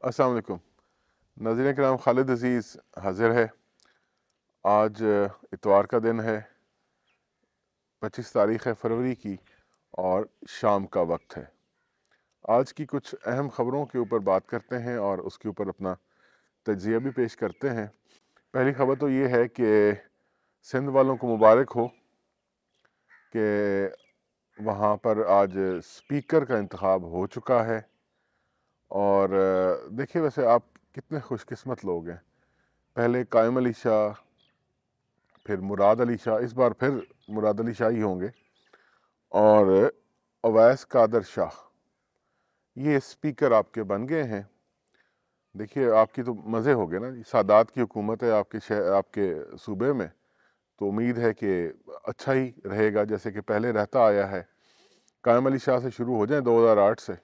अस्सलाम वालेकुम नाज़रीन कराम, खालिद अज़ीज़ हाज़िर है। आज इतवार का दिन है, 25 तारीख़ है फरवरी की और शाम का वक्त है। आज की कुछ अहम ख़बरों के ऊपर बात करते हैं और उसके ऊपर अपना तज्ज़िया भी पेश करते हैं। पहली ख़बर तो ये है कि सिंध वालों को मुबारक हो कि वहाँ पर आज स्पीकर का इंतखाब हो चुका है। और देखिए, वैसे आप कितने खुशकिस्मत लोग हैं। पहले कायम अली शाह, फिर मुराद अली शाह, इस बार फिर मुराद अली शाह ही होंगे, और अवैस कादर शाह, ये स्पीकर आपके बन गए हैं। देखिए, आपकी तो मज़े हो गए ना जी। सादात की हुकूमत है आपके सूबे में, तो उम्मीद है कि अच्छा ही रहेगा जैसे कि पहले रहता आया है। कायम अली शाह से शुरू हो जाए 2008 से,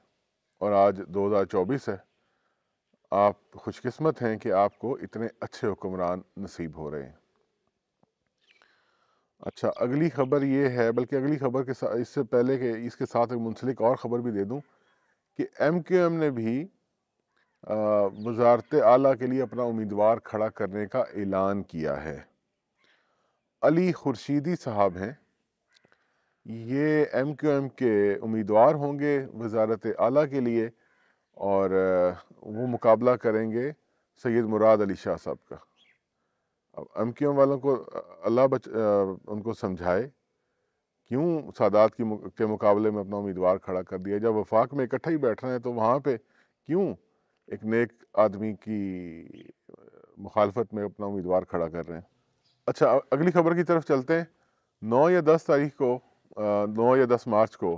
और आज 2024 है। आप खुशकिस्मत हैं कि आपको इतने अच्छे हुक्मरान नसीब हो रहे हैं। अच्छा, अगली खबर ये है, बल्कि अगली खबर के साथ, इससे पहले कि इसके साथ एक मुंसलिक और ख़बर भी दे दूं कि MQM ने भी वज़ारत आला के लिए अपना उम्मीदवार खड़ा करने का ऐलान किया है। अली खुर्शीदी साहब हैं, ये MQM के उम्मीदवार होंगे वज़ारत आला के लिए, और वो मुकाबला करेंगे सैयद मुराद अली शाह साहब का। अब MQM वालों को उनको समझाए क्यों सादात के मुकाबले में अपना उम्मीदवार खड़ा कर दिया। जब वफाक में इकट्ठा ही बैठना है तो वहाँ पे क्यों एक नेक आदमी की मुखालफत में अपना उम्मीदवार खड़ा कर रहे हैं। अच्छा, अगली खबर की तरफ चलते हैं। 9 या 10 तारीख को 9 या 10 मार्च को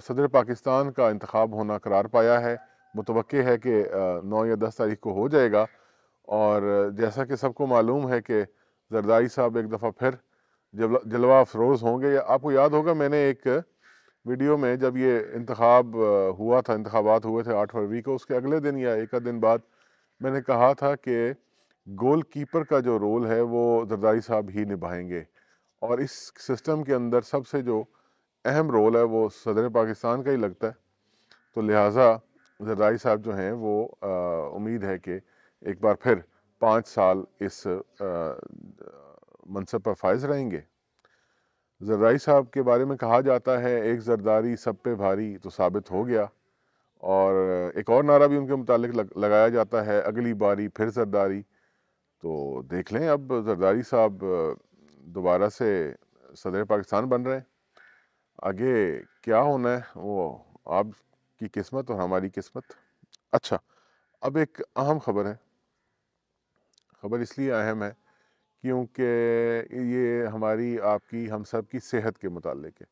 सदर पाकिस्तान का इंतखाब होना करार पाया है। मुतवक्के है कि 9 या 10 तारीख को हो जाएगा। और जैसा कि सबको मालूम है कि जरदारी साहब एक दफ़ा फिर जलवा अफरोज़ होंगे। आपको याद होगा, मैंने एक वीडियो में जब ये इंतखाबात हुए थे 8 फरवरी को, उसके अगले दिन या एक आध दिन बाद मैंने कहा था कि गोल कीपर का जो रोल है वो जरदारी साहब ही निभाएंगे, और इस सिस्टम के अंदर सबसे जो अहम रोल है वो सदर पाकिस्तान का ही लगता है। तो लिहाजा जरदारी साहब जो हैं वो उम्मीद है कि एक बार फिर 5 साल इस मनसब पर फायज रहेंगे। जरदारी साहब के बारे में कहा जाता है, एक जरदारी सब पे भारी, तो साबित हो गया। और एक और नारा भी उनके मुतालिक लगाया जाता है, अगली बारी फिर जरदारी। तो देख लें, अब जरदारी साहब दोबारा से सदर पाकिस्तान बन रहे हैं। आगे क्या होना है वो आपकी किस्मत और हमारी किस्मत। अच्छा, अब एक अहम खबर है। खबर इसलिए अहम है क्योंकि ये हमारी, आपकी, हम सब की सेहत के मुतालिक है।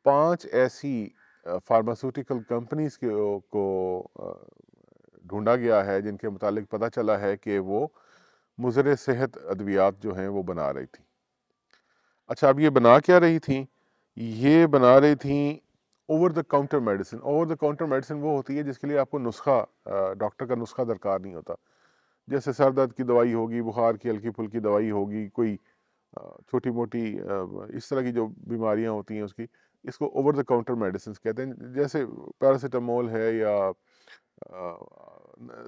5 ऐसी फार्मास्यूटिकल कंपनीज को ढूंढा गया है जिनके मुतालिक पता चला है कि वो मुज़र सेहत अद्वियात जो हैं वो बना रही थी। अच्छा, अब ये बना क्या रही थी? ये बना रही थी over the counter medicine. Over the counter medicine वो होती है जिसके लिए आपको डॉक्टर का नुस्खा दरकार नहीं होता। जैसे सर दर्द की दवाई होगी, बुखार की हल्की फुल्की दवाई होगी, कोई छोटी मोटी इस तरह की जो बीमारियां होती हैं उसकी, इसको ओवर द काउंटर मेडिसिन कहते हैं। जैसे पैरासीटामोल है या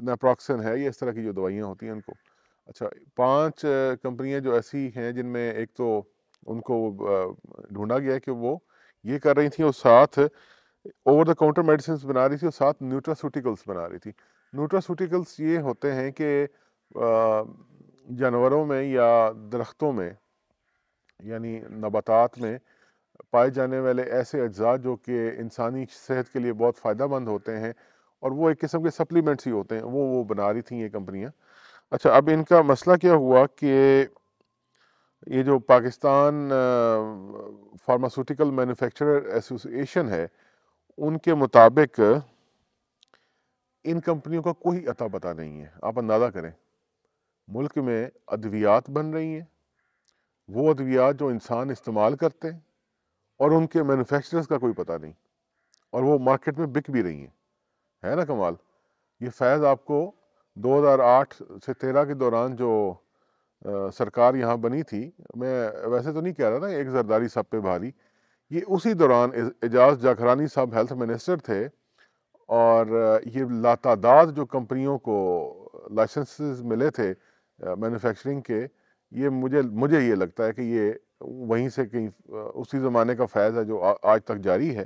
नेप्रोक्सन है, ये इस तरह की जो दवाइयाँ होती हैं उनको। अच्छा, 5 कंपनियां जो ऐसी हैं जिनमें एक तो उनको ढूंढा गया है कि वो ये कर रही थी, और साथ ओवर द काउंटर मेडिसिन बना रही थी, और साथ न्यूट्रासूटिकल्स बना रही थी। न्यूट्रासूटिकल्स ये होते हैं कि जानवरों में या दरख्तों में, यानी नबातात में पाए जाने वाले ऐसे अज्जा जो कि इंसानी सेहत के लिए बहुत फ़ायदेमंद होते हैं, और वो एक किस्म के सप्लीमेंट्स ही होते हैं, वो बना रही थी ये कंपनियां। अच्छा, अब इनका मसला क्या हुआ कि ये जो पाकिस्तान फार्मास्यूटिकल मैन्युफैक्चरर एसोसिएशन है, उनके मुताबिक इन कंपनियों का कोई अता पता नहीं है। आप अंदाज़ा करें, मुल्क में अद्वियात बन रही हैं, वो अद्वियात जो इंसान इस्तेमाल करते हैं, और उनके मैन्युफैक्चरर्स का कोई पता नहीं, और वो मार्केट में बिक भी रही हैं। है ना कमाल। ये फैज़ आपको 2008 से 13 के दौरान जो सरकार यहाँ बनी थी, मैं वैसे तो नहीं कह रहा ना एक जरदारी सब पे भारी, ये उसी दौरान एजाज जाखरानी साहब हेल्थ मिनिस्टर थे, اور یہ لاتعداد جو کمپنیوں کو لائسنسز ملے تھے مینوفیکچرنگ کے، یہ مجھے یہ لگتا ہے کہ یہ وہیں سے کہیں اسی زمانے کا فیض ہے جو آج تک جاری ہے۔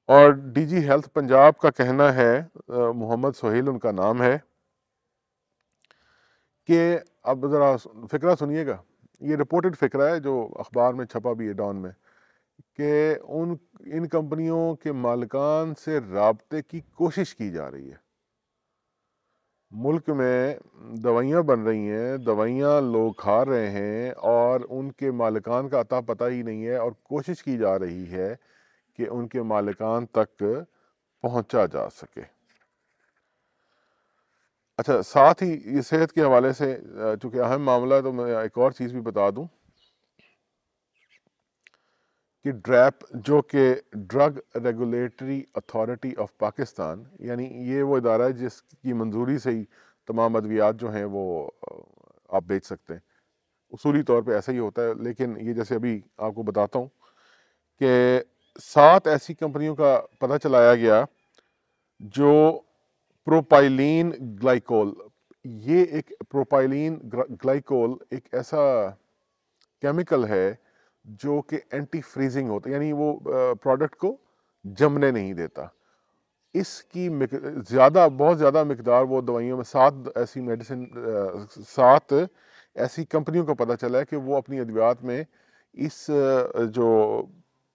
اور ڈی جی ہیلتھ پنجاب کا کہنا ہے، محمد سہیل ان کا نام ہے، کہ اب ذرا فقرہ سنیے گا، یہ رپورٹڈ فقرہ ہے جو اخبار میں چھپا بھی ہے ڈان میں، کہ ان کمپنیوں کے مالکان سے رابطے کی کوشش کی جا رہی ہے۔ ملک میں دوائیاں بن رہی ہیں، دوائیاں لوگ کھا رہے ہیں اور ان کے مالکان کا اتا پتہ ہی نہیں ہے، اور کوشش کی جا رہی ہے کہ ان کے مالکان تک پہنچا جا سکے۔ اچھا، ساتھ ہی یہ صحت کے حوالے سے چونکہ اہم معاملہ ہے تو میں ایک اور چیز بھی بتا دوں کہ ڈریپ جو کہ drug regulatory authority of Pakistan, یعنی یہ وہ ادارہ ہے جس کی منظوری سے ہی تمام ادویات جو ہیں وہ آپ بیچ سکتے ہیں۔ اصولی طور پہ ایسا ہی ہوتا ہے، لیکن یہ جیسے ابھی آپ کو بتاتا ہوں کہ 7 ایسی کمپنیوں کا پتہ چلایا گیا جو پروپائلین گلائکول، یہ ایک پروپائلین گلائکول ایک ایسا کیمیکل ہے جو کہ اینٹی فریزنگ ہوتا ہے، یعنی وہ پروڈکٹ کو جمنے نہیں دیتا۔ اس کی بہت زیادہ مقدار وہ دوائیوں میں 7 ایسی کمپنیوں کو پتہ چلا ہے کہ وہ اپنی ادویات میں اس جو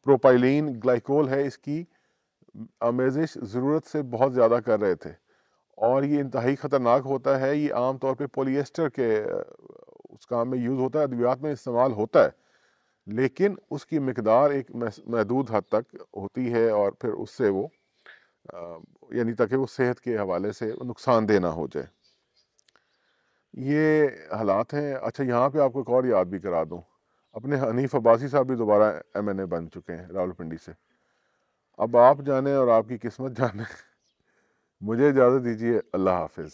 پروپائلین گلائکول ہے اس کی آمیزش ضرورت سے بہت زیادہ کر رہے تھے، اور یہ انتہائی خطرناک ہوتا ہے۔ یہ عام طور پہ پولی ایسٹر کے اس کام میں یوز ہوتا ہے، ادویات میں استعمال ہوتا ہے، لیکن اس کی مقدار ایک محدود حد تک ہوتی ہے، اور پھر اس سے وہ یعنی تاکہ وہ صحت کے حوالے سے نقصان دہ نہ ہو جائے۔ یہ حالات ہیں۔ اچھا، یہاں پہ آپ کو ایک اور یاد بھی کرا دوں، اپنے حنیف عباسی صاحب بھی دوبارہ ایم این اے بن چکے ہیں راولپنڈی سے۔ اب آپ جانیں اور آپ کی قسمت جانیں۔ مجھے اجازت دیجیے، اللہ حافظ۔